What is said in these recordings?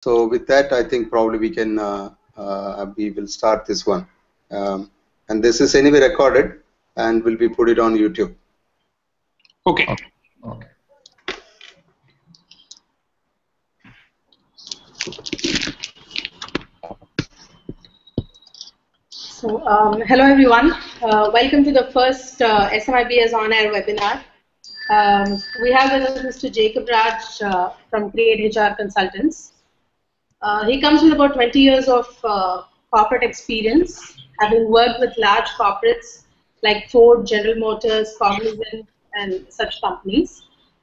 So with that, I think probably we will start this one. And this is anyway recorded and will be put it on YouTube. Okay. Okay. So, hello everyone. Welcome to the first SMIBSOnAir webinar. We have with us Mr. Jacob Raj from Create HR Consultants. He comes with about 20 years of corporate experience, having worked with large corporates like Ford, General Motors, Cognizant, and such companies,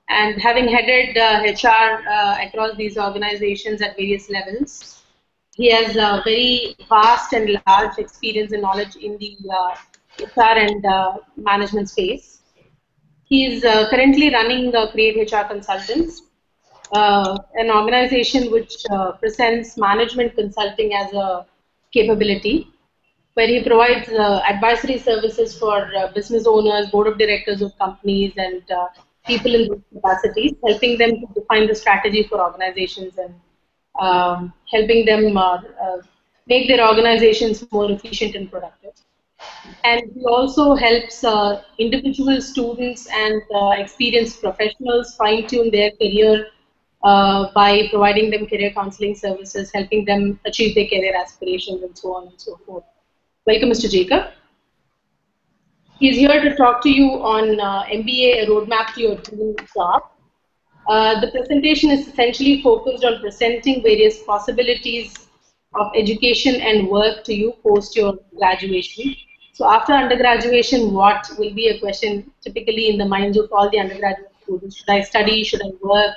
and having headed HR across these organizations at various levels. He has a very vast and large experience and knowledge in the HR and management space. He is currently running Create HR Consultants, an organization which presents management consulting as a capability, where he provides advisory services for business owners, board of directors of companies, and people in those capacities, helping them to define the strategy for organizations and helping them make their organizations more efficient and productive. And he also helps individual students and experienced professionals fine-tune their career by providing them career counseling services, helping them achieve their career aspirations, and so on and so forth. Welcome, Mr. Jacob. He's here to talk to you on MBA, a roadmap to your dream job. The presentation is essentially focused on presenting various possibilities of education and work to you post your graduation. So after undergraduation, what will be a question typically in the minds of all the undergraduate students? Should I study? Should I work?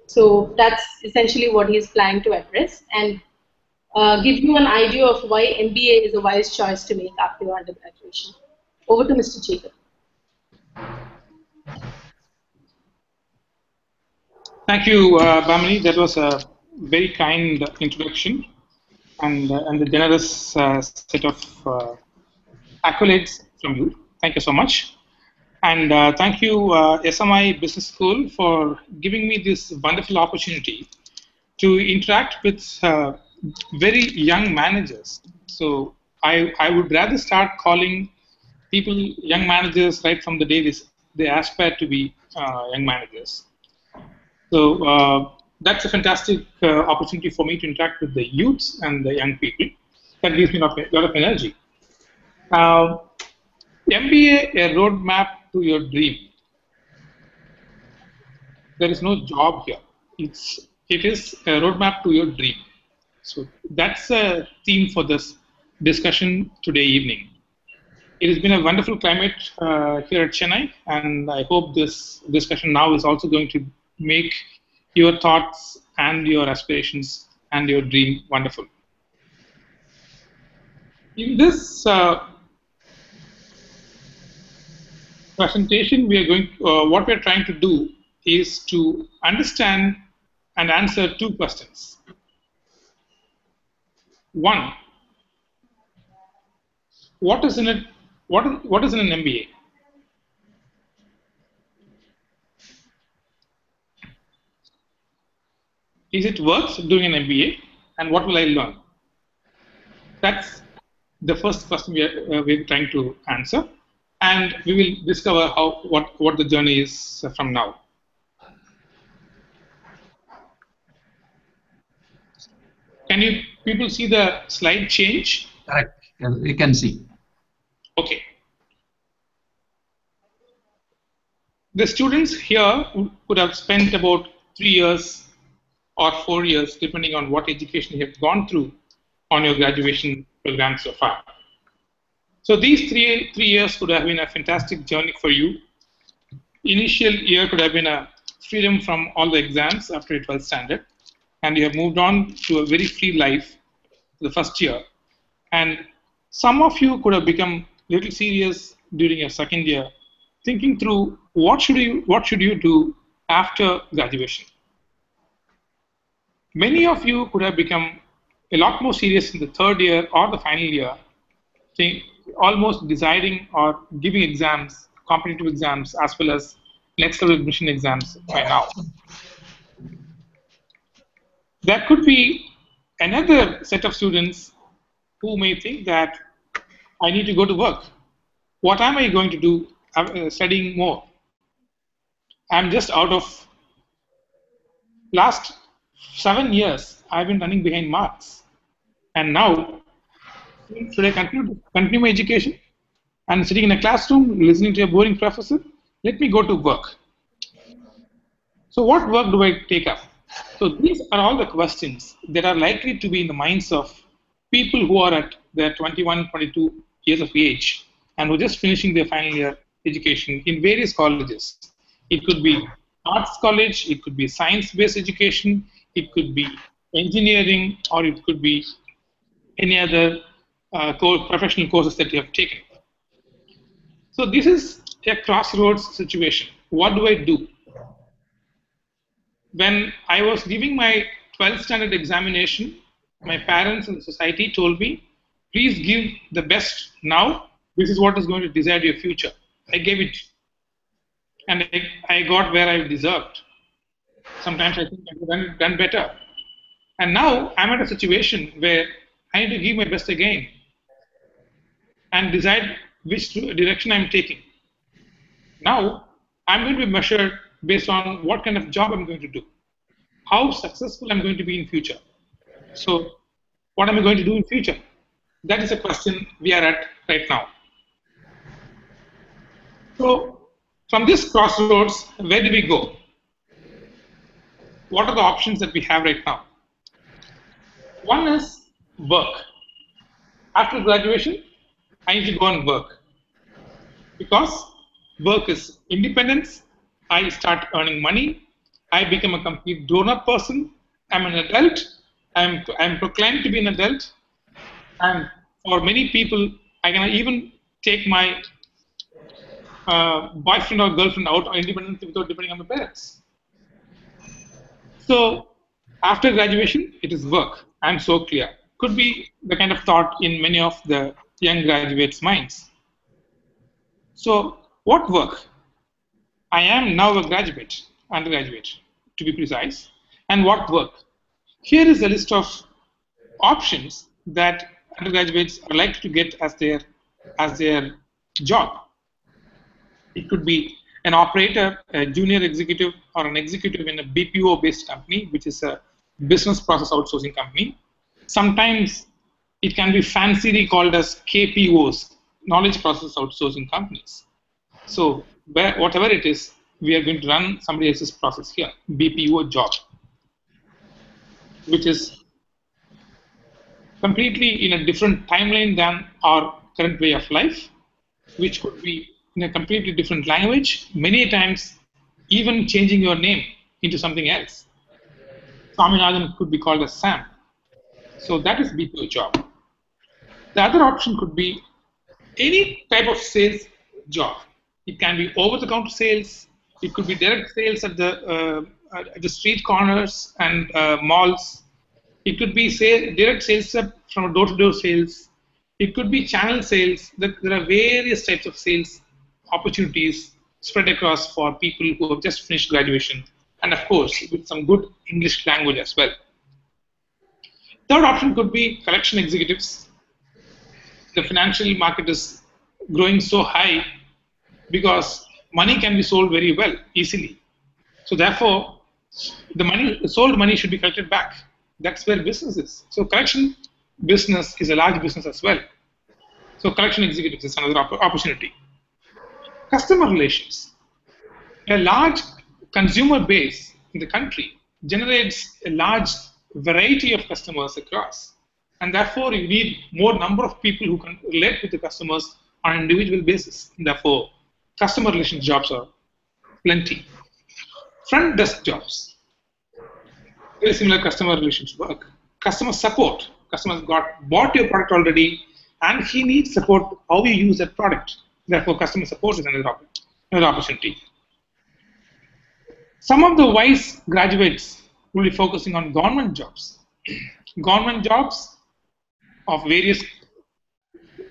So that's essentially what he's planning to address and give you an idea of why MBA is a wise choice to make after your undergraduation. Over to Mr. Jacob. Thank you, Bamini. That was a very kind introduction and the generous set of accolades from you. Thank you so much. And thank you, SMI Business School, for giving me this wonderful opportunity to interact with very young managers. So I would rather start calling people young managers right from the day they aspire to be young managers. So that's a fantastic opportunity for me to interact with the youths and the young people. That gives me a lot of energy. MBA, a roadmap to your dream. There is no job here. It is a roadmap to your dream. So that's a theme for this discussion today evening. It has been a wonderful climate here at Chennai, and I hope this discussion now is also going to make your thoughts and your aspirations and your dream wonderful. In this presentation, what we are trying to do is to understand and answer two questions. One, what is in an MBA? Is it worth doing an MBA, and what will I learn? That's the first question we're trying to answer, and we will discover what the journey is from now. Can you people see the slide change? Correct. We can see. Okay. The students here could have spent about 3 years or 4 years, depending on what education you have gone through on your graduation program so far. So these three years could have been a fantastic journey for you. Initial year could have been a freedom from all the exams after it was standard, and you have moved on to a very free life the first year. And some of you could have become a little serious during your second year, thinking through what should you do after graduation. Many of you could have become a lot more serious in the third year or the final year, almost deciding or giving exams, competitive exams, as well as next level admission exams by now. There could be another set of students who may think that I need to go to work. What am I going to do studying more? I'm just out of last 7 years. I've been running behind marks. And now, should I continue my education? And sitting in a classroom, listening to a boring professor? Let me go to work. So what work do I take up? So these are all the questions that are likely to be in the minds of people who are at their 21, 22 years of age and who are just finishing their final year education in various colleges. It could be arts college, it could be science-based education, it could be engineering, or it could be any other professional courses that you have taken. So this is a crossroads situation. What do I do? When I was giving my 12th standard examination, my parents and the society told me, please give the best now. This is what is going to decide your future. I gave it. And I got where I deserved. Sometimes I think I could have done better. And now I'm at a situation where I need to give my best again and decide which direction I'm taking. Now I'm going to be measured based on what kind of job I'm going to do, how successful I'm going to be in future. So what am I going to do in future? That is a question we are at right now. So from this crossroads, where do we go? What are the options that we have right now? One is work. After graduation, I need to go and work. Because work is independence, I start earning money, I become a complete grown-up person, I'm an adult, I'm proclaimed to be an adult, and for many people, I can even take my boyfriend or girlfriend out independently without depending on my parents. So after graduation, it is work. I'm so clear. Could be the kind of thought in many of the young graduates' minds. So what work? I am now a graduate, undergraduate, to be precise. And what work? Here is a list of options that undergraduates are likely to get as their job. It could be an operator, a junior executive, or an executive in a BPO-based company, which is a business process outsourcing company. Sometimes it can be fancily called as KPOs, knowledge process outsourcing companies. So whatever it is, we are going to run somebody else's process here, BPO job, which is completely in a different timeline than our current way of life, which could be in a completely different language, many times even changing your name into something else. Swaminathan could be called as Sam. So that is BPO job. The other option could be any type of sales job. It can be over-the-counter sales. It could be direct sales at the street corners and malls. It could be direct sales from door-to-door sales. It could be channel sales. There are various types of sales opportunities spread across for people who have just finished graduation, and of course with some good English language as well. Third option could be collection executives. The financial market is growing so high because money can be sold very well, easily. So therefore, the sold money should be collected back. That's where business is. So collection business is a large business as well. So collection executives is another opportunity. Customer relations. A large consumer base in the country generates a large variety of customers across. And therefore, you need more number of people who can relate with the customers on an individual basis. And therefore, customer relations jobs are plenty. Front desk jobs. Very similar customer relations work. Customer support. Customers bought your product already, and he needs support how you use that product. Therefore, customer support is another opportunity. Some of the wise graduates will be focusing on government jobs. Government jobs of various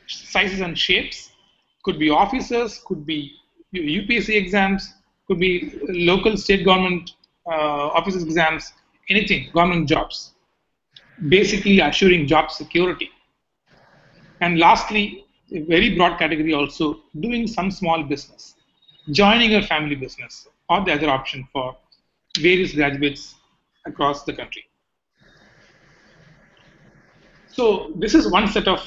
sizes and shapes. Could be officers, could be UPSC exams, could be local state government officers exams, anything, government jobs. basically assuring job security. And lastly, a very broad category also, doing some small business, joining a family business, or the other option for various graduates across the country. So this is one set of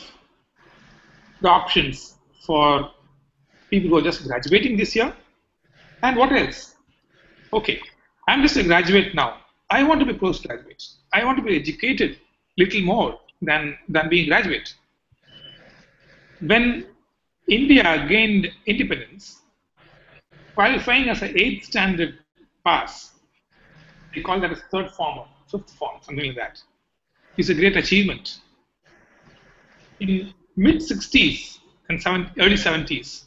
the options for people who are just graduating this year. And what else? Okay, I'm just a graduate now. I want to be postgraduate. I want to be educated little more than being a graduate. When India gained independence, qualifying as an 8th standard pass, they call that as third form or fifth form, something like that, is a great achievement. In mid-60s and early 70s,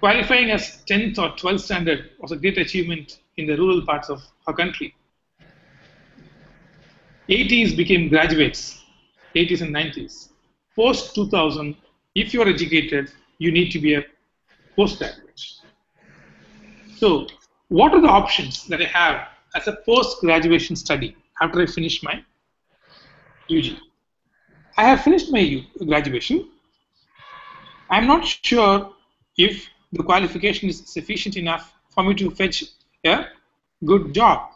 qualifying as 10th or 12th standard was a great achievement in the rural parts of our country. 80s became graduates, 80s and 90s. Post 2000, if you are educated, you need to be a postgraduate. So, what are the options that I have as a post-graduation study after I finish my UG? I have finished my graduation. I'm not sure if the qualification is sufficient enough for me to fetch a good job.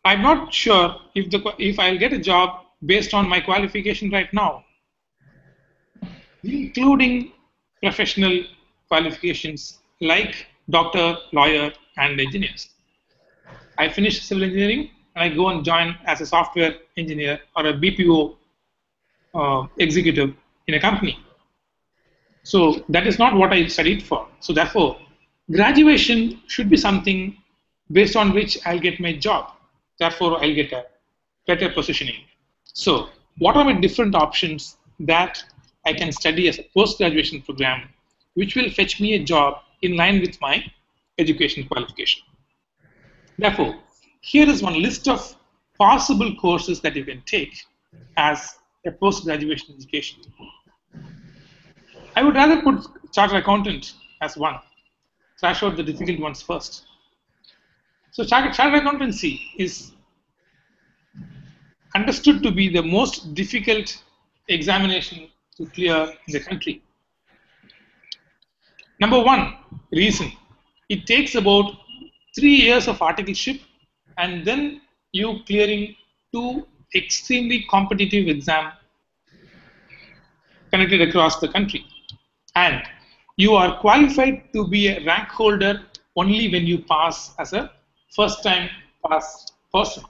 I'm not sure if I'll get a job based on my qualification right now, including professional qualifications like doctor, lawyer, and engineers. I finish civil engineering and I go and join as a software engineer or a BPO executive in a company. So that is not what I studied for. So therefore, graduation should be something based on which I'll get my job. Therefore, I'll get a better positioning. So what are my different options that I can study as a post-graduation program, which will fetch me a job in line with my education qualification? Therefore, here is one list of possible courses that you can take as a post-graduation education. I would rather put chartered accountant as one. Thrash out the difficult ones first. So chartered accountancy is understood to be the most difficult examination to clear in the country. Number one reason, it takes about 3 years of articleship and then you clearing 2 extremely competitive exams conducted across the country. And you are qualified to be a rank holder only when you pass as a first time pass person.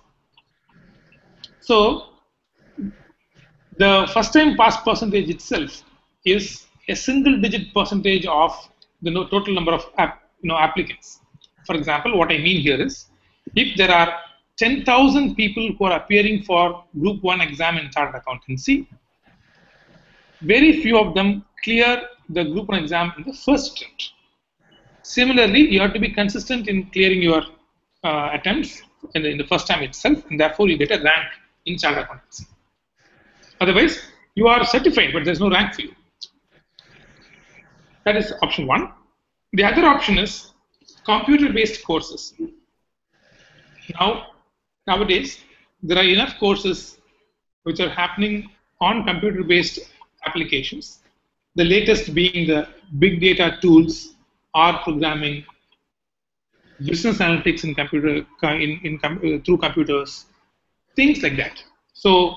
So the first time pass percentage itself is a single digit percentage of the total number of applicants. For example, what I mean here is, if there are 10,000 people who are appearing for Group 1 exam in chartered accountancy, very few of them clear the Group 1 exam in the first attempt. Similarly, you have to be consistent in clearing your attempts in the first time itself, and therefore you get a rank in chartered accountancy. Otherwise, you are certified, but there's no rank for you. That is option one. The other option is computer-based courses. Nowadays, there are enough courses which are happening on computer-based applications. The latest being the big data tools, R programming, business analytics in through computers, things like that. So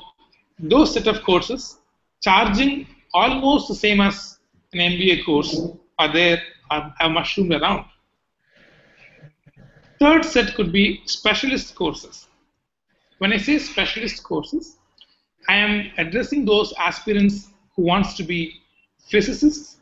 those set of courses, charging almost the same as an MBA course, have mushroomed around. Third set could be specialist courses. When I say specialist courses, I am addressing those aspirants who wants to be physicists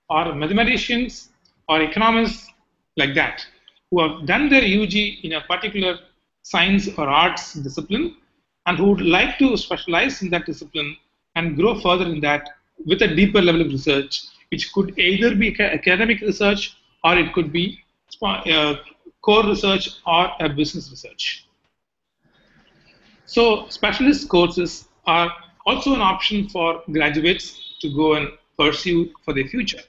or mathematicians or economists, like that, who have done their UG in a particular science or arts discipline and who would like to specialize in that discipline and grow further in that with a deeper level of research, which could either be academic research or it could be core research or a business research. So specialist courses are also an option for graduates to go and pursue for their future.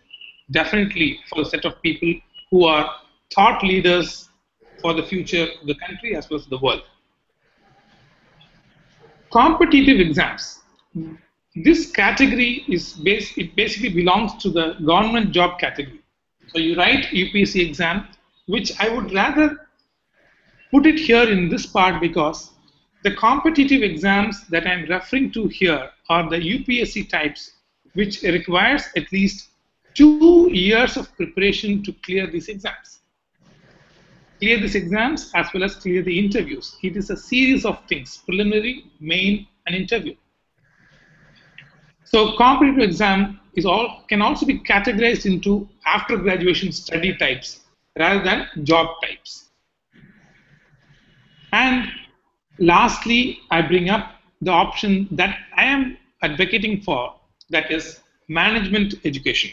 Definitely for the set of people who are thought leaders for the future of the country as well as the world. Competitive exams. This category it basically belongs to the government job category. So you write UPSC exam, which I would rather put it here in this part because the competitive exams that I'm referring to here are the UPSC types, which requires at least 2 years of preparation to clear these exams. Clear these exams as well as clear the interviews. It is a series of things: preliminary, main, and interview. So competitive exam can also be categorized into after graduation study types rather than job types. And lastly, I bring up the option that I am advocating for, that is management education.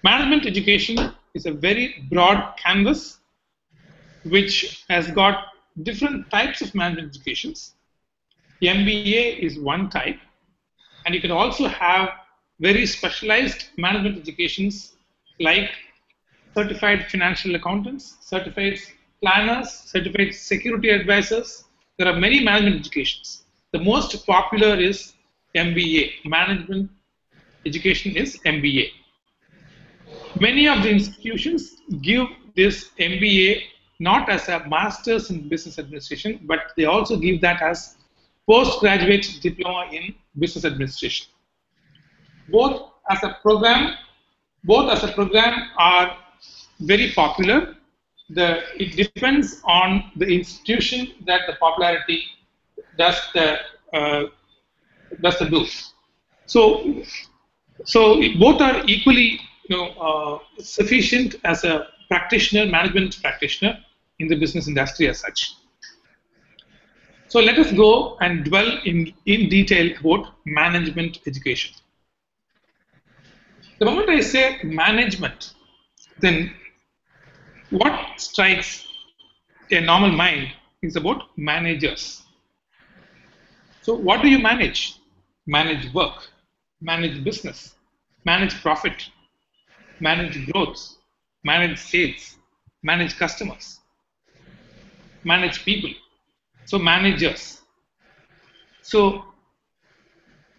Management education is a very broad canvas which has got different types of management educations. MBA is one type, and you can also have very specialized management educations like certified financial accountants, certified planners, certified security advisors. There are many management educations. The most popular is MBA. Management education is MBA. Many of the institutions give this MBA not as a master's in business administration, but they also give that as postgraduate diploma in business administration. Both as a program are very popular. It depends on the institution that the popularity does the do. So both are equally sufficient as a practitioner, management practitioner in the business industry as such. So let us go and dwell in detail about management education. The moment I say management, then what strikes a normal mind is about managers. So what do you manage? Manage work, manage business, manage profit, manage growth, manage sales, manage customers, manage people. So managers. So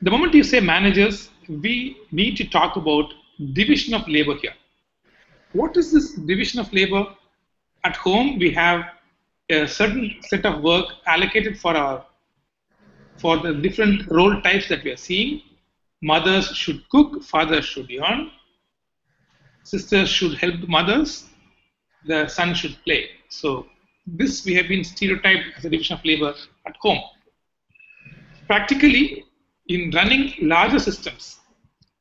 the moment you say managers, we need to talk about division of labor here. What is this division of labor? At home, we have a certain set of work allocated for the different role types that we are seeing. Mothers should cook, fathers should earn, sisters should help mothers, the son should play. So this we have been stereotyped as a division of labor at home. Practically, in running larger systems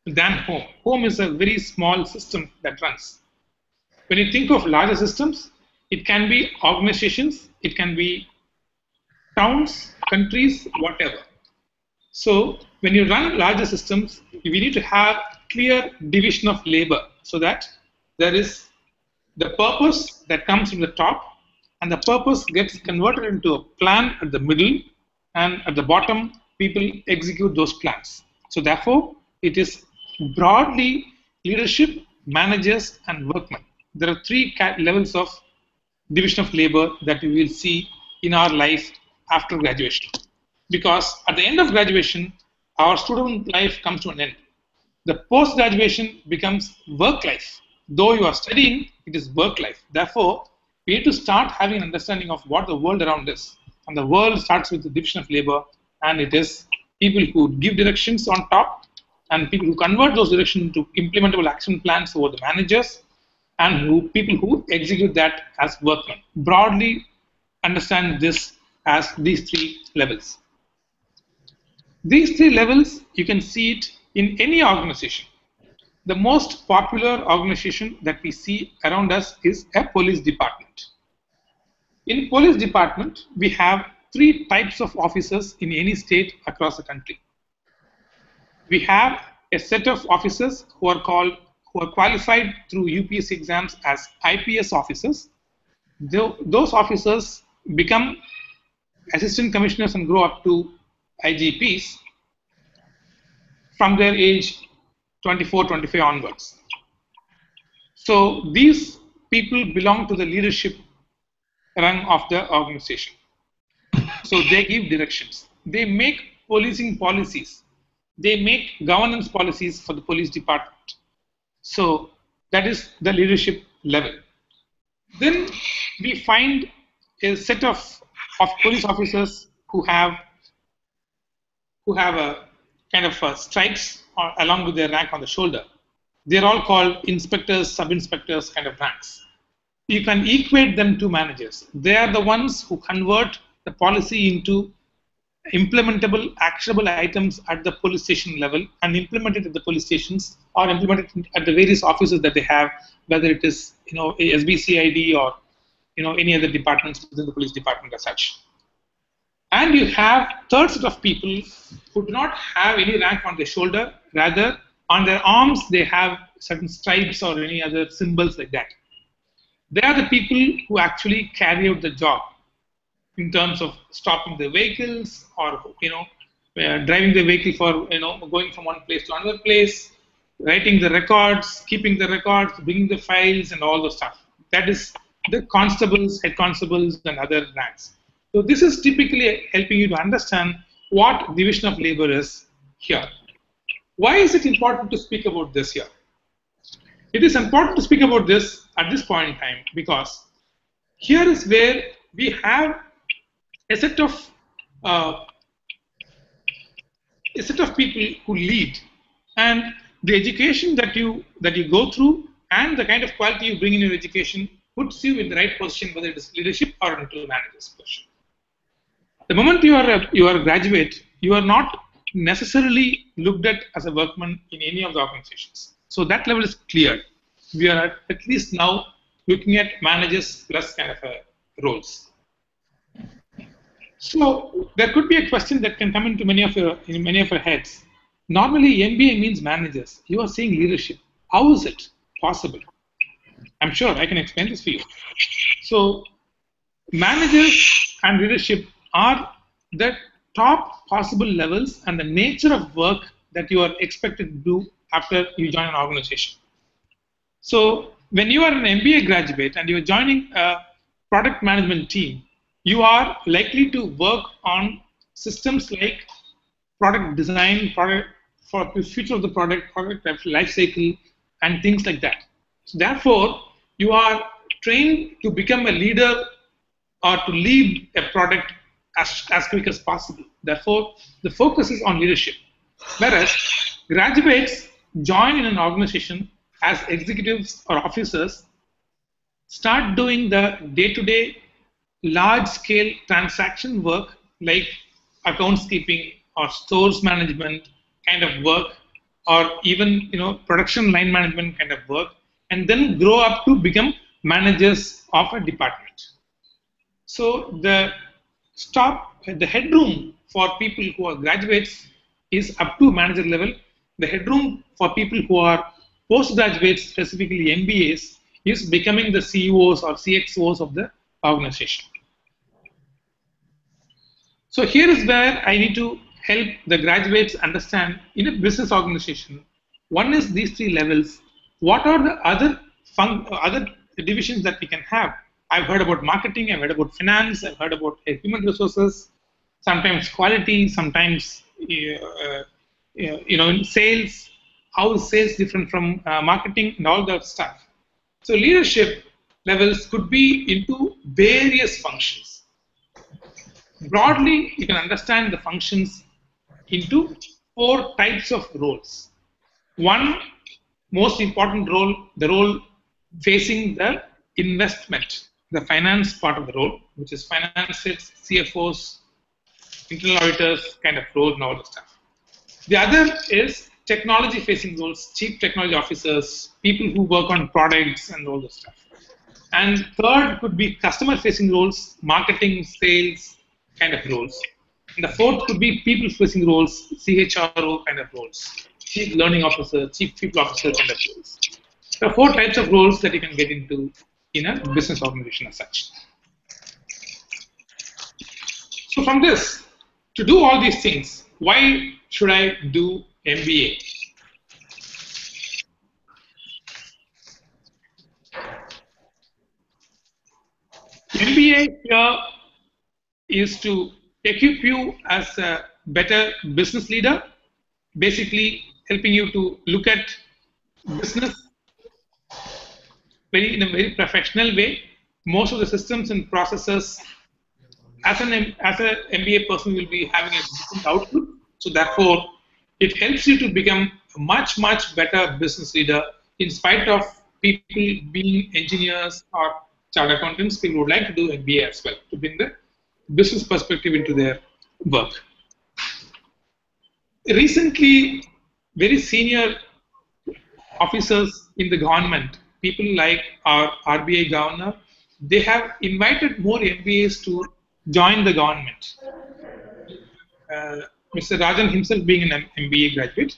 than home is a very small system that runs. When you think of larger systems, it can be organizations, it can be towns, countries, whatever. So when you run larger systems, we need to have clear division of labor so that there is the purpose that comes from the top, and the purpose gets converted into a plan at the middle, and at the bottom, people execute those plans. So therefore, it is broadly leadership, managers, and workmen. There are 3 levels of division of labor that we will see in our life after graduation. Because at the end of graduation, our student life comes to an end. The post-graduation becomes work life. Though you are studying, it is work life. Therefore, we need to start having an understanding of what the world around is. And the world starts with the division of labor, and it is people who give directions on top, and people who convert those directions into implementable action plans over the managers, and people who execute that as workmen. Broadly understand this as these 3 levels. These 3 levels, you can see it in any organization. The most popular organization that we see around us is a police department. In police department, we have 3 types of officers in any state across the country. We have a set of officers who are qualified through UPSC exams as IPS officers. Those officers become assistant commissioners and grow up to IGPs from their age 24, 25 onwards. So these people belong to the leadership rung of the organization. So they give directions. They make policing policies. They make governance policies for the police department. So that is the leadership level. Then we find a set of police officers who have a kind of stripes along with their rank on the shoulder. They're all called inspectors, sub-inspectors kind of ranks. You can equate them to managers. They are the ones who convert the policy into implementable, actionable items at the police station level and implement it at the police stations or implement it at the various offices that they have, whether it is SBCID or any other departments within the police department as such. And you have third set of people who do not have any rank on their shoulder, rather on their arms they have certain stripes or any other symbols like that. They are the people who actually carry out the job in terms of stopping the vehicles or driving the vehicle for going from one place to another place, writing the records, keeping the records, bringing the files, and all the stuff. That is the constables, head constables, and other ranks. So this is typically helping you to understand what division of labor is here. Why is it important to speak about this here? It is important to speak about this at this point in time because here is where we have a set of people who lead, and the education that you go through and the kind of quality you bring in your education puts you in the right position, whether it is leadership or into manager's position. The moment you are a graduate, you are not necessarily looked at as a workman in any of the organizations. So that level is clear. We are at least now looking at managers plus kind of roles. So there could be a question that can come into many of your heads. Normally, MBA means managers. You are saying leadership. How is it possible? I'm sure I can explain this for you. So managers and leadership are the top possible levels and the nature of work that you are expected to do after you join an organization. So when you are an MBA graduate and you are joining a product management team, you are likely to work on systems like product design, product for the future of the product life cycle, and things like that. So therefore, you are trained to become a leader or to lead a product as quick as possible. Therefore, the focus is on leadership. Whereas graduates join in an organization as executives or officers, start doing the day-to-day large-scale transaction work like accounts keeping or stores management kind of work, or even production line management kind of work, and then grow up to become managers of a department. So the headroom for people who are graduates is up to manager level. The headroom for people who are postgraduates, specifically MBAs, is becoming the CEOs or CXOs of the organization. So here is where I need to help the graduates understand in a business organization. One is these three levels. What are the other divisions that we can have? I've heard about marketing, I've heard about finance, I've heard about human resources, sometimes quality, sometimes sales. How is sales different from marketing and all that stuff? So leadership levels could be into various functions. Broadly, you can understand the functions into 4 types of roles. One most important role, the role facing the investment, the finance part of the role, which is finances, CFOs, internal auditors kind of role and all the stuff. The other is technology facing roles, chief technology officers, people who work on products and all the stuff. And third could be customer facing roles, marketing, sales kind of roles. And the fourth could be people facing roles, CHRO kind of roles, chief learning officer, chief people officer kind of roles. There are 4 types of roles that you can get into in a business organization as such. So from this, to do all these things, why should I do MBA? MBA here is to equip you as a better business leader, basically helping you to look at business in a very professional way. Most of the systems and processes, as an MBA person, will be having a different output. So therefore, it helps you to become a much better business leader, in spite of people being engineers or chartered accountants. People would like to do MBA as well to bring the business perspective into their work. Recently, very senior officers in the government, people like our RBI governor, they have invited more MBAs to join the government. Mr. Rajan himself being an MBA graduate.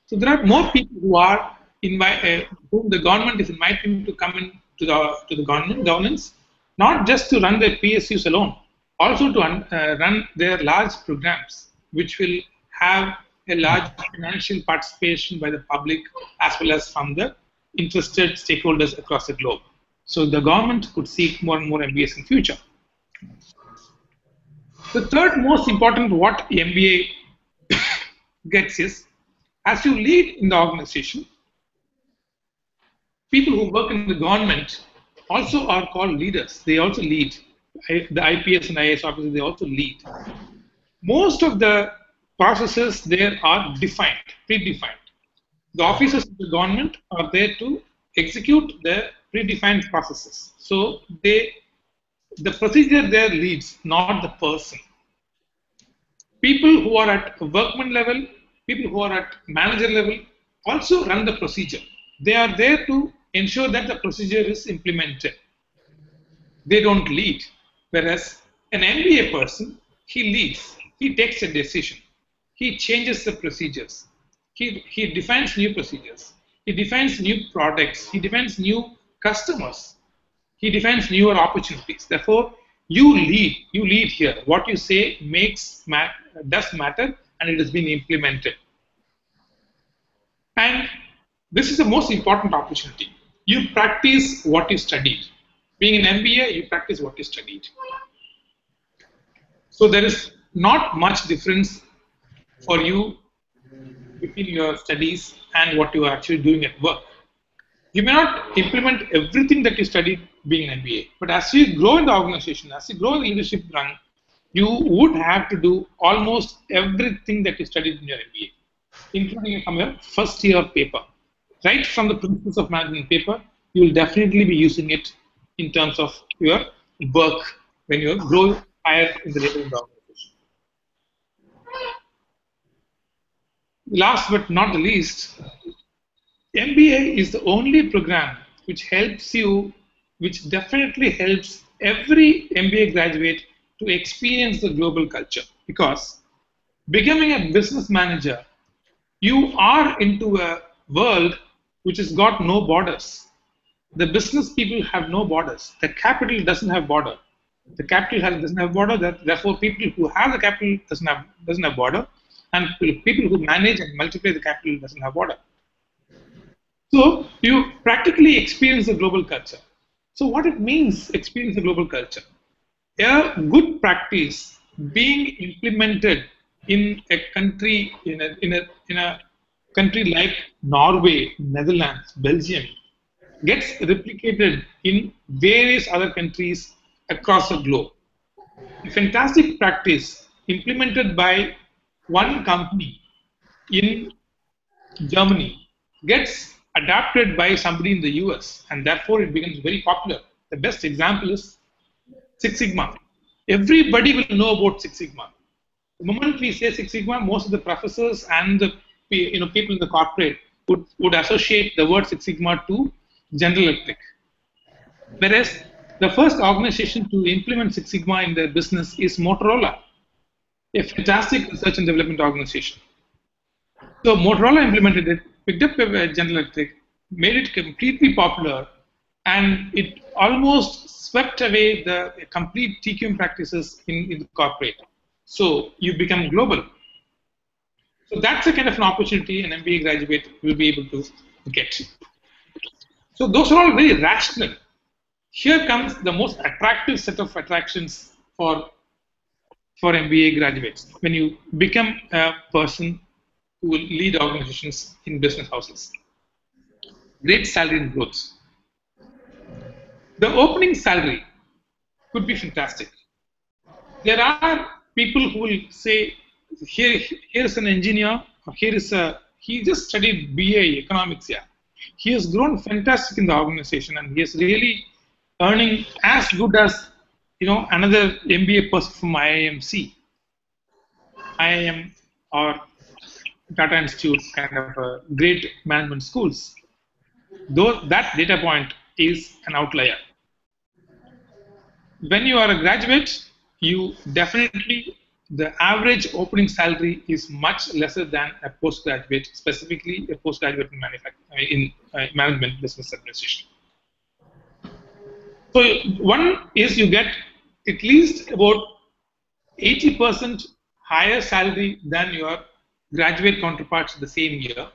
So there are more people who are whom the government is inviting to come in to the governance, not just to run their PSUs alone, also to run their large programs, which will have a large financial participation by the public as well as from the interested stakeholders across the globe. So the government could seek more and more MBAs in future. The third most important what MBA gets is, as you lead in the organization, people who work in the government also are called leaders. They also lead. The IPS and IAS officers, they also lead. Most of the processes there are defined, predefined. The officers of the government are there to execute the predefined processes. So the procedure there leads, not the person. People who are at workman level, people who are at manager level also run the procedure. They are there to ensure that the procedure is implemented. They don't lead. Whereas an MBA person, he leads. He takes a decision. He changes the procedures. He defines new procedures. He defines new products. He defines new customers. He defines newer opportunities. Therefore, you lead. You lead here. What you say does matter, and it has been implemented. And this is the most important opportunity. You practice what you studied. Being an MBA, you practice what you studied. So there is not much difference for you between your studies and what you are actually doing at work. You may not implement everything that you studied being an MBA, but as you grow in the organization, as you grow in the leadership rank, you would have to do almost everything that you studied in your MBA, including from your first year paper. Right from the principles of management paper, you will definitely be using it in terms of your work when you grow higher in the level of the organization. Last but not the least, MBA is the only program which helps you, which definitely helps every MBA graduate to experience the global culture. Because becoming a business manager, you are into a world which has got no borders. The business people have no borders. The capital doesn't have border. The capital doesn't have border. Therefore, people who have the capital doesn't have border, and people who manage and multiply the capital doesn't have border. So you practically experience the global culture. So what it means, experience the global culture? A good practice being implemented in a country, in a country like Norway, Netherlands, Belgium, gets replicated in various other countries across the globe. A fantastic practice implemented by one company in Germany gets adapted by somebody in the US, and therefore it becomes very popular. The best example is Six Sigma. Everybody will know about Six Sigma. The moment we say Six Sigma, most of the professors and the people in the corporate would associate the word Six Sigma to General Electric. Whereas the first organization to implement Six Sigma in their business is Motorola, a fantastic research and development organization. So Motorola implemented it, picked up General Electric, made it completely popular, and it almost swept away the complete TQM practices in the corporate. So you become global. So that's a kind of an opportunity an MBA graduate will be able to get. So those are all very rational. Here comes the most attractive set of attractions for for MBA graduates when you become a person who will lead organizations in business houses. Great salary and growth. The opening salary could be fantastic. There are people who will say, here's an engineer, or he just studied BA economics, yeah. He has grown fantastic in the organization and he is really earning as good as another MBA person from IIM or Tata Institute, kind of great management schools. Though that data point is an outlier. When you are a graduate, you definitely, the average opening salary is much lesser than a postgraduate, specifically a postgraduate in management business administration. So one is you get at least about 80% higher salary than your graduate counterparts the same year.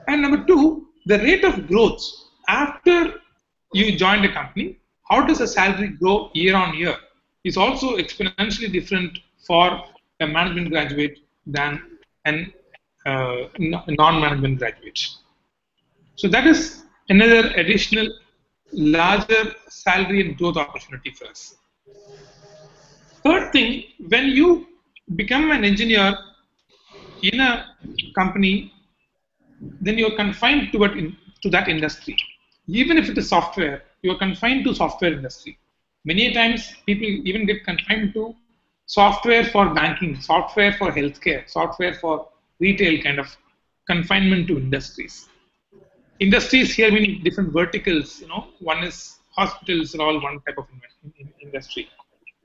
And number two, the rate of growth after you join the company, how does the salary grow year on year, is also exponentially different for a management graduate than a non-management graduate. So that is another additional larger salary and growth opportunity for us. Third thing, when you become an engineer in a company, then you're confined to that industry. Even if it is software, you're confined to software industry. Many times people even get confined to software for banking, software for healthcare, software for retail, kind of confinement to industries. Industries here meaning different verticals, one is hospitals are all one type of industry.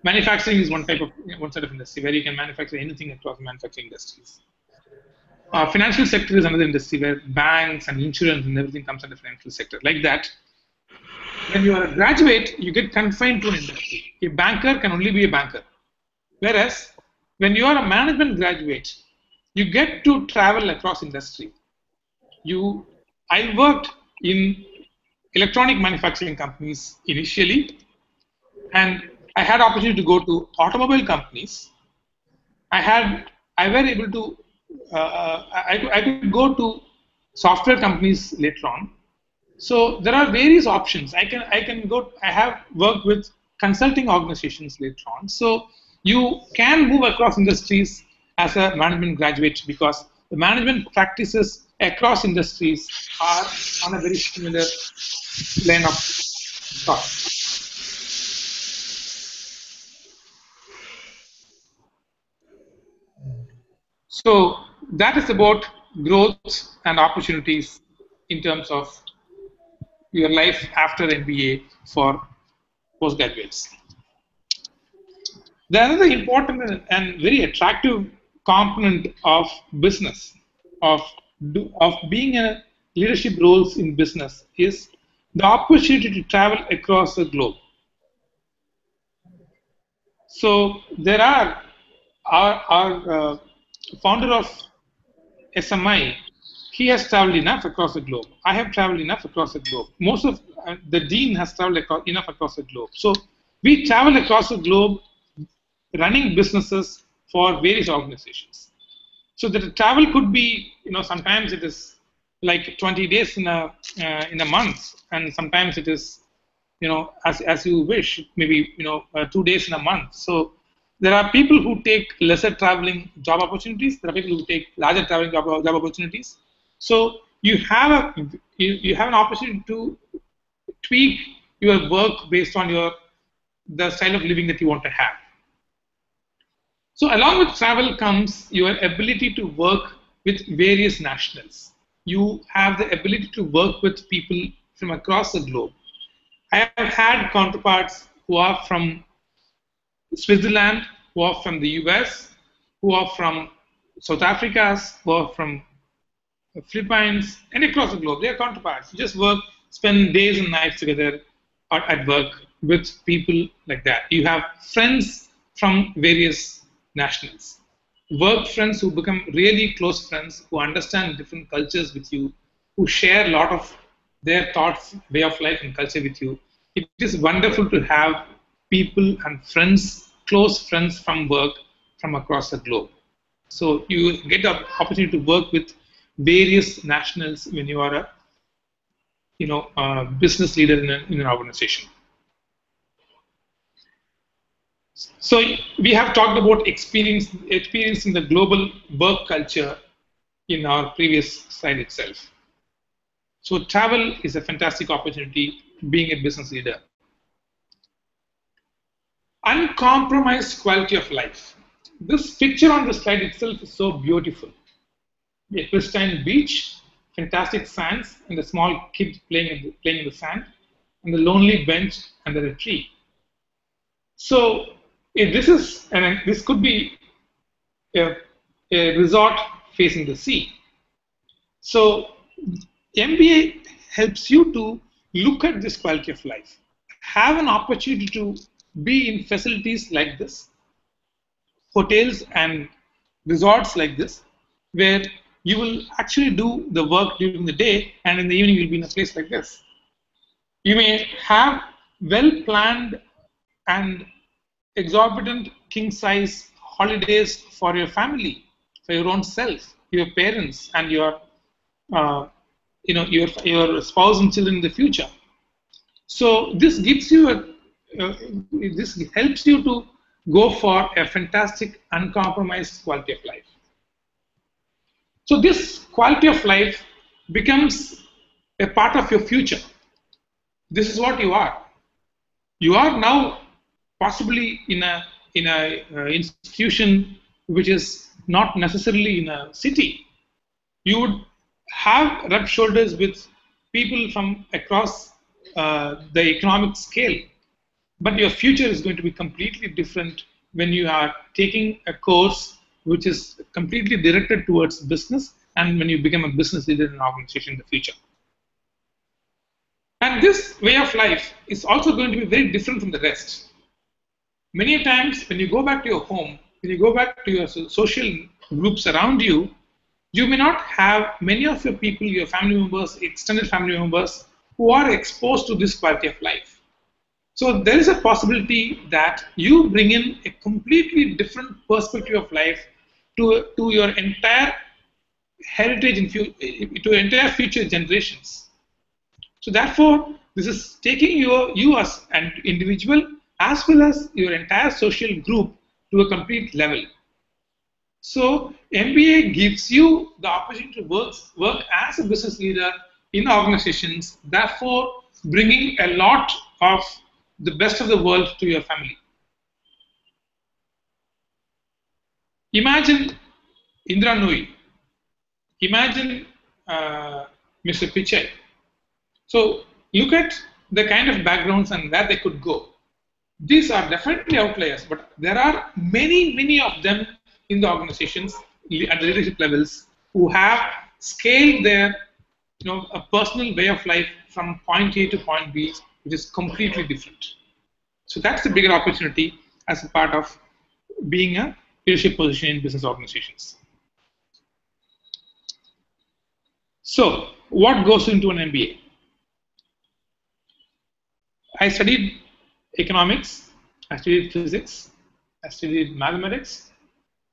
Manufacturing is one set of industry where you can manufacture anything across manufacturing industries. Financial sector is another industry where banks and insurance and everything comes under financial sector. Like that, when you are a graduate, you get confined to an industry. A banker can only be a banker. Whereas, when you are a management graduate, you get to travel across industry. I worked in electronic manufacturing companies initially, and I had opportunity to go to automobile companies. I could go to software companies later on. So there are various options. I have worked with consulting organizations later on. So you can move across industries as a management graduate because the management practices across industries are on a very similar line of thought. So that is about growth and opportunities in terms of your life after MBA for postgraduates. The other important and very attractive component of business, of being in leadership roles in business, is the opportunity to travel across the globe. So there are our founder of SMI, he has traveled enough across the globe. I have traveled enough across the globe. Most of the dean has traveled enough across the globe. So we travel across the globe running businesses for various organizations. So the travel could be, sometimes it is like 20 days in a month, and sometimes it is, as you wish, maybe 2 days in a month. So there are people who take lesser traveling job opportunities. There are people who take larger traveling job opportunities. So you have an opportunity to tweak your work based on the style of living that you want to have. So along with travel comes your ability to work with various nationals. You have the ability to work with people from across the globe. I have had counterparts who are from Switzerland, who are from the US, who are from South Africa, who are from Philippines, and across the globe. They are counterparts. You just spend days and nights together at work with people like that. You have friends from various nationals, work friends who become really close friends, who understand different cultures with you, who share a lot of their thoughts, way of life, and culture with you. It is wonderful to have people and friends close friends from work from across the globe. So you get the opportunity to work with various nationals when you are a business leader in an organization. So we have talked about experiencing the global work culture in our previous slide itself. So travel is a fantastic opportunity being a business leader. Uncompromised quality of life. This picture on the slide itself is so beautiful. A pristine beach, fantastic sands, and a small kid playing in the sand, and the lonely bench under a tree. So this could be a resort facing the sea. So MBA helps you to look at this quality of life, have an opportunity to be in facilities like this, hotels and resorts like this, where you will actually do the work during the day, and in the evening you'll be in a place like this. You may have well-planned and exorbitant king-size holidays for your family, for your own self, your parents, and your spouse and children in the future. So this gives you this helps you to go for a fantastic, uncompromised quality of life. So this quality of life becomes a part of your future. This is what you are. You are now possibly in a institution which is not necessarily in a city. You would have rubbed shoulders with people from across the economic scale, but your future is going to be completely different when you are taking a course which is completely directed towards business, and when you become a business leader in an organization in the future. And this way of life is also going to be very different from the rest. Many times when you go back to your home, when you go back to your social groups around you, you may not have many of your people, your family members, extended family members, who are exposed to this quality of life. So there is a possibility that you bring in a completely different perspective of life to your entire heritage and to entire future generations. So therefore, this is taking you as an individual as well as your entire social group to a complete level. So MBA gives you the opportunity to work as a business leader in organizations, therefore bringing a lot of the best of the world to your family. Imagine Indra Nooyi. Imagine Mr. Pichai. So look at the kind of backgrounds and where they could go. These are definitely outliers, but there are many of them in the organizations at the leadership levels who have scaled their a personal way of life from point A to point B, which is completely different. So that's the bigger opportunity as a part of being a leadership position in business organizations. So what goes into an MBA? I studied economics, I studied physics, I studied mathematics.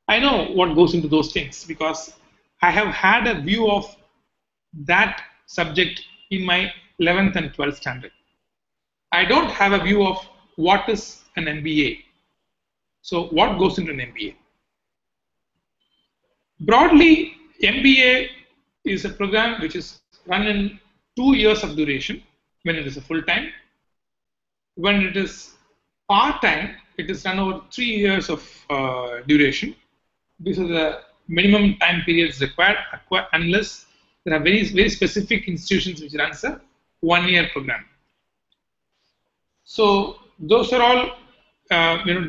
I know what goes into those things because I have had a view of that subject in my 11th and 12th standard. I don't have a view of what is an MBA. So what goes into an MBA? Broadly, MBA is a program which is run in 2 years of duration when it is a full-time. When it is part-time, it is run over 3 years of duration. These are the minimum time periods required unless there are very specific institutions which runs a 1 year program. So those are all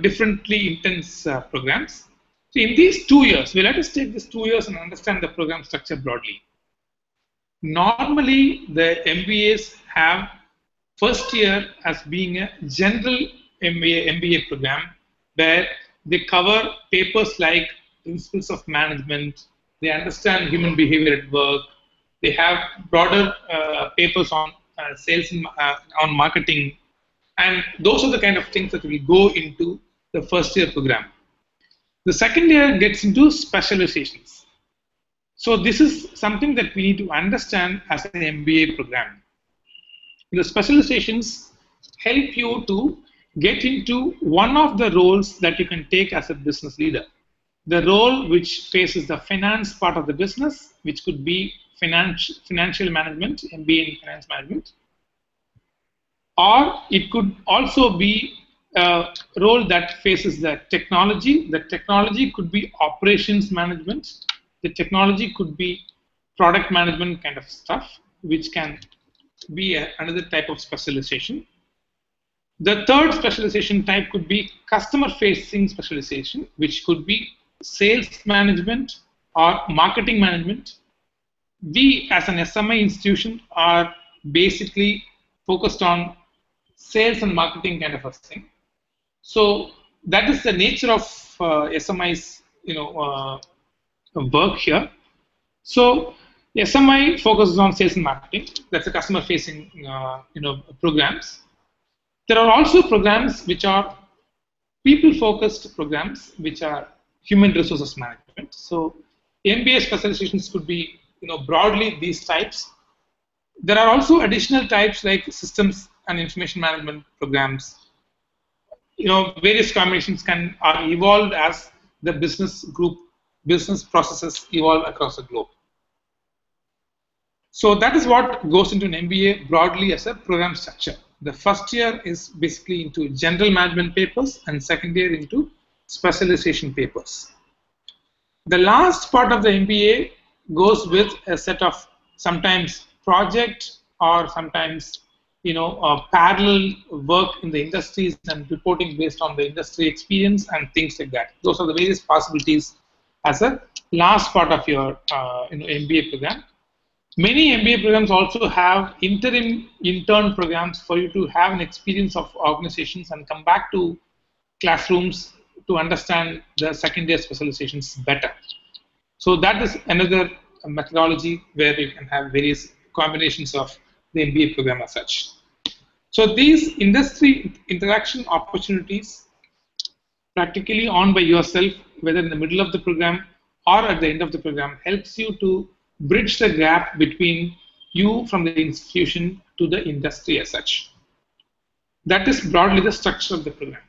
differently intense programs. So in these 2 years, let us take these 2 years and understand the program structure broadly. Normally, the MBAs have first year as being a general MBA program where they cover papers like principles of management, they understand human behavior at work, they have broader papers on sales and on marketing, and those are the kind of things that will go into the first year program. The second year gets into specializations. So this is something that we need to understand as an MBA program. The specializations help you to get into one of the roles that you can take as a business leader. The role which faces the finance part of the business, which could be financial management, MBA in finance management, or it could also be a role that faces the technology. The technology could be operations management. The technology could be product management kind of stuff, which can be another type of specialization. The third specialization type could be customer-facing specialization, which could be sales management or marketing management. We, as an SMI institution, are basically focused on sales and marketing kind of a thing. So that is the nature of SMI's, work here. So SMI focuses on sales and marketing. That's the customer-facing, programs. There are also programs which are people-focused programs, which are human resources management. So MBA specializations could be, broadly these types. There are also additional types like systems and information management programs. Various combinations are evolved as the business processes evolve across the globe. So that is what goes into an MBA broadly as a program structure. The first year is basically into general management papers and second year into specialization papers. The last part of the MBA goes with a set of sometimes project or sometimes parallel work in the industries and reporting based on the industry experience and things like that. Those are the various possibilities as a last part of your MBA program. Many MBA programs also have intern programs for you to have an experience of organizations and come back to classrooms to understand the second year specializations better. So that is another methodology where you can have various combinations of the MBA program as such. So these industry interaction opportunities practically on by yourself, whether in the middle of the program or at the end of the program, helps you to bridge the gap between you from the institution to the industry as such. That is broadly the structure of the program.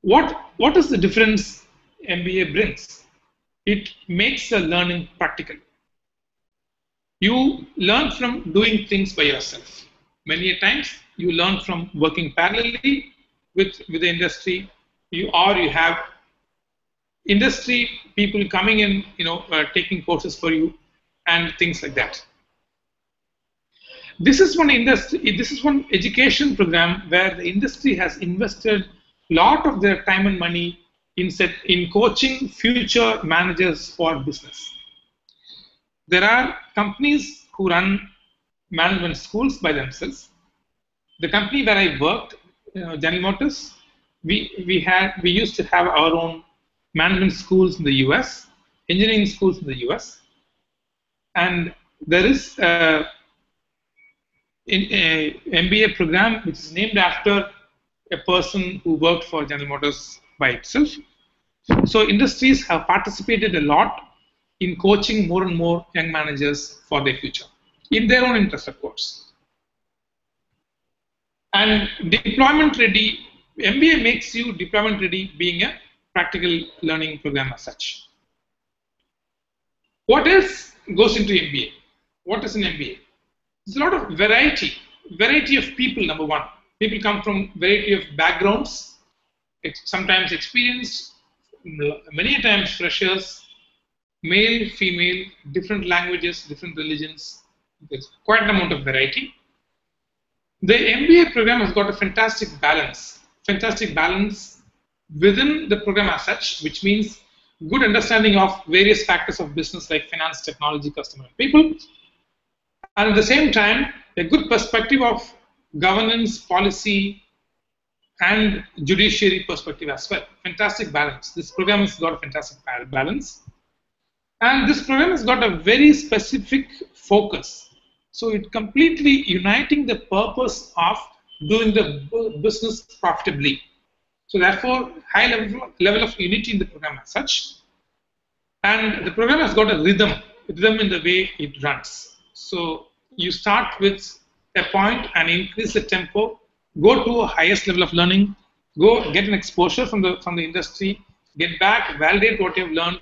What is the difference MBA brings? It makes the learning practical. You learn from doing things by yourself. Many a times you learn from working parallelly with the industry. You have industry people coming in, taking courses for you and things like that. This is one education program where the industry has invested a lot of their time and money in coaching future managers for business. There are companies who run management schools by themselves. The company where I worked, General Motors, we used to have our own management schools in the US, engineering schools in the US, and there is an MBA program which is named after a person who worked for General Motors by itself. So industries have participated a lot in coaching more and more young managers for their future, in their own interest, of course. And deployment ready, MBA makes you deployment ready, being a practical learning program as such. What else goes into MBA? What is an MBA? There's a lot of variety of people, number one. People come from variety of backgrounds, sometimes experienced, many times freshers, male, female, different languages, different religions. There's quite an amount of variety. The MBA program has got a fantastic balance within the program as such, which means good understanding of various factors of business like finance, technology, customer, and people. And at the same time, a good perspective of governance, policy, and judiciary perspective as well. Fantastic balance. This program has got a fantastic balance. And this program has got a very specific focus. So it completely uniting the purpose of doing the business profitably. So therefore, high level of unity in the program as such. And the program has got a rhythm in the way it runs. So you start with a point and increase the tempo, go to a highest level of learning, go get an exposure from the industry, get back, validate what you've learned,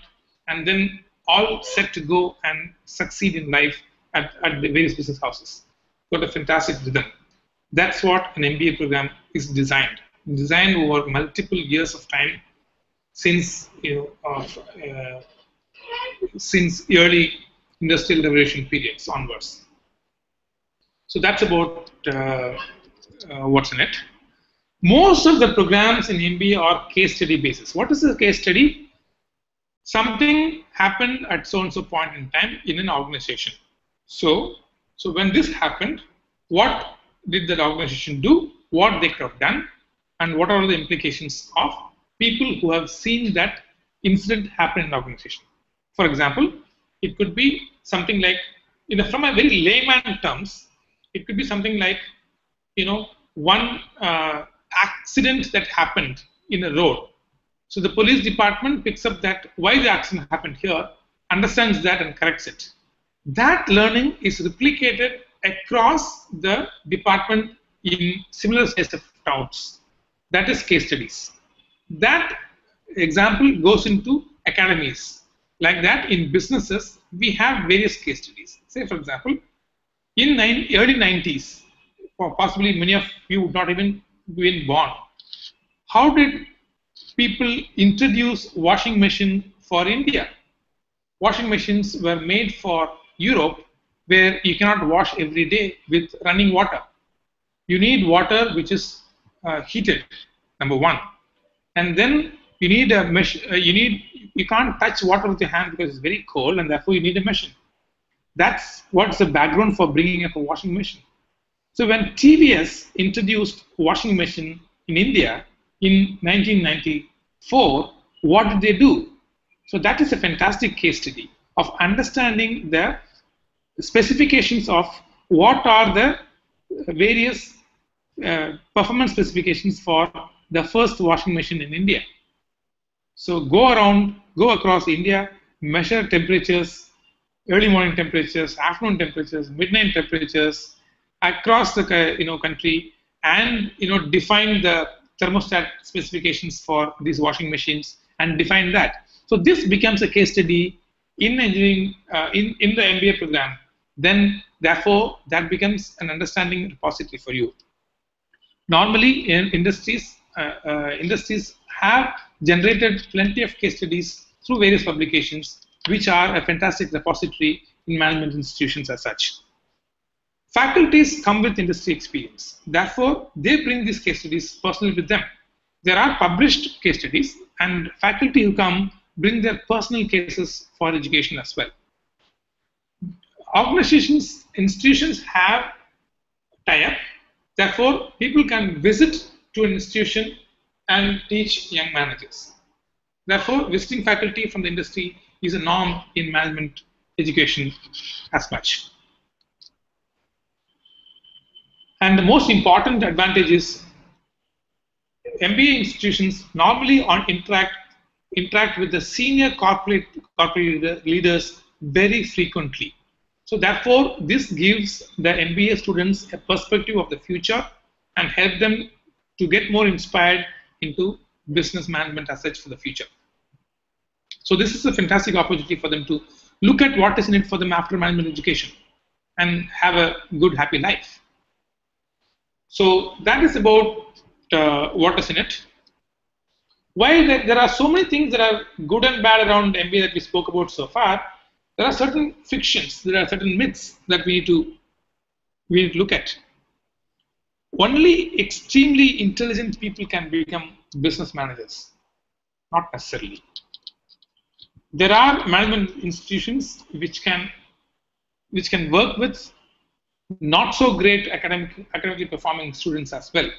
and then all set to go and succeed in life at the various business houses. Got a fantastic rhythm. That's what an MBA program is designed over multiple years of time since since early industrial revolution periods onwards. So that's about what's in it. Most of the programs in MBA are case study basis. What is a case study? Something happened at so-and-so point in time in an organization. So when this happened, what did that organization do? What they could have done? And what are the implications of people who have seen that incident happen in the organization? For example, it could be something like, from a very layman terms, it could be something like, one accident that happened in a road. So the police department picks up that why the accident happened here, understands that and corrects it. That learning is replicated across the department in similar sets of towns. That is case studies. That example goes into academies. Like that, in businesses, we have various case studies. Say, for example, in early 90s, or possibly many of you would not even been born, how did people introduce washing machine for India? Washing machines were made for Europe, where you cannot wash every day with running water. You need water which is heated, number one, and then you need a machine. You can't touch water with your hand because it's very cold, and therefore you need a machine. That's what's the background for bringing up a washing machine. So when TVS introduced washing machine in India in 1994, what did they do? So that is a fantastic case study of understanding the specifications of what are the various performance specifications for the first washing machine in India. So go across India, measure temperatures, early morning temperatures, afternoon temperatures, midnight temperatures across the country, and define the thermostat specifications for these washing machines and define that. So this becomes a case study in engineering in the MBA program. Then therefore that becomes an understanding repository for you. Normally in industries have generated plenty of case studies through various publications, which are a fantastic repository in management institutions as such. Faculties come with industry experience. Therefore, they bring these case studies personally with them. There are published case studies, and faculty who come bring their personal cases for education as well. Organizations, institutions have tie-up. Therefore, people can visit to an institution and teach young managers. Therefore, visiting faculty from the industry is a norm in management education as much. And the most important advantage is MBA institutions normally interact with the senior corporate leaders very frequently. So therefore, this gives the MBA students a perspective of the future and help them to get more inspired into business management as such for the future. So this is a fantastic opportunity for them to look at what is in it for them after management education and have a good, happy life. So that is about what is in it. While there are so many things that are good and bad around MBA that we spoke about so far, there are certain fictions, there are certain myths that we need to look at. Only extremely intelligent people can become business managers, not necessarily. There are management institutions which can work with not so great academically performing students as well,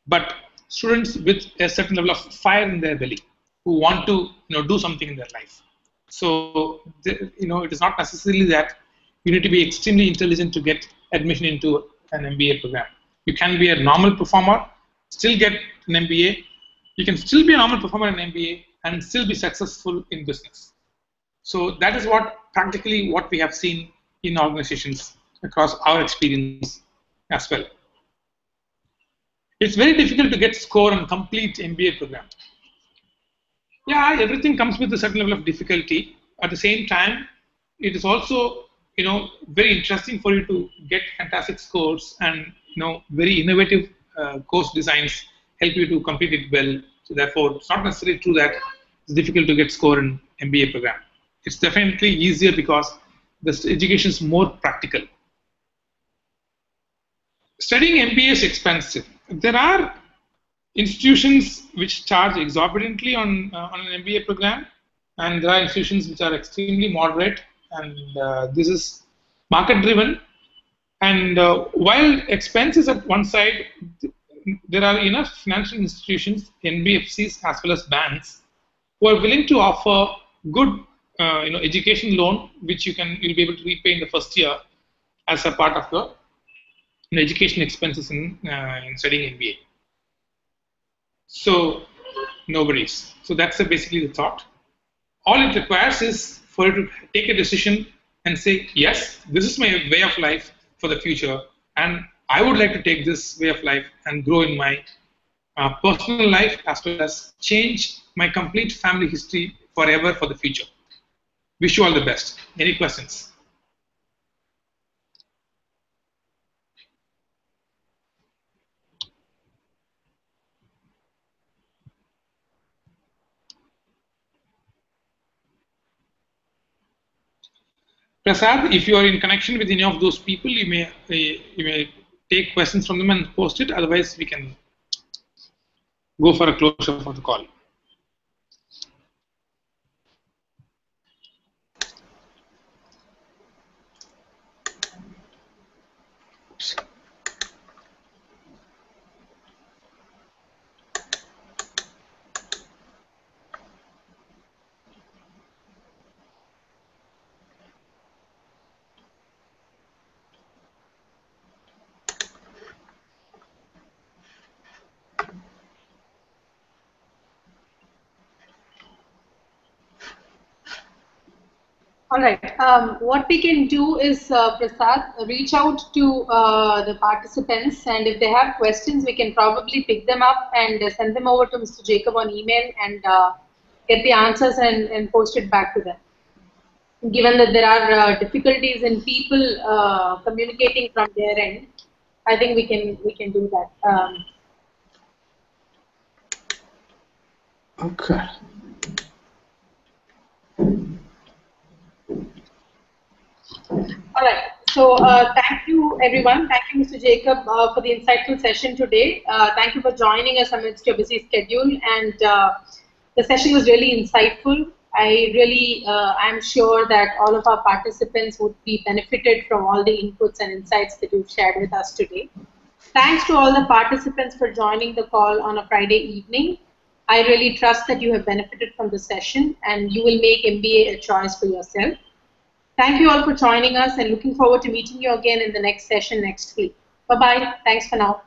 but students with a certain level of fire in their belly who want to do something in their life. So it is not necessarily that you need to be extremely intelligent to get admission into an MBA program. You can be a normal performer, still get an MBA, you can still be a normal performer in MBA and still be successful in business. So that is practically what we have seen in organizations across our experience as well. It's very difficult to get score on complete MBA program. Yeah, everything comes with a certain level of difficulty. At the same time, it is also very interesting for you to get fantastic scores, and very innovative course designs help you to complete it well. So therefore, it's not necessarily true that it's difficult to get score in MBA program. It's definitely easier because the education is more practical. Studying MBA is expensive. There are institutions which charge exorbitantly on an MBA program, and there are institutions which are extremely moderate, and this is market driven. And while expense is at one side, there are enough financial institutions, NBFCs as well as banks, who are willing to offer good education loan, which you'll be able to repay in the first year as a part of your education expenses in studying MBA. So no worries. So that's basically the thought. All it requires is for you to take a decision and say, yes, this is my way of life for the future, and I would like to take this way of life and grow in my personal life as well as change my complete family history forever for the future. Wish you all the best. Any questions? Prasad, if you are in connection with any of those people, you may take questions from them and post it. Otherwise, we can go for a closure for the call. All right. What we can do is, Prasad, reach out to the participants, and if they have questions, we can probably pick them up and send them over to Mr. Jacob on email and get the answers and post it back to them. Given that there are difficulties in people communicating from their end, I think we can do that. Okay. All right. So thank you, everyone. Thank you, Mr. Jacob, for the insightful session today. Thank you for joining us amidst your busy schedule. And the session was really insightful. I'm sure that all of our participants would be benefited from all the inputs and insights that you've shared with us today. Thanks to all the participants for joining the call on a Friday evening. I really trust that you have benefited from the session and you will make MBA a choice for yourself. Thank you all for joining us and looking forward to meeting you again in the next session next week. Bye-bye. Thanks for now.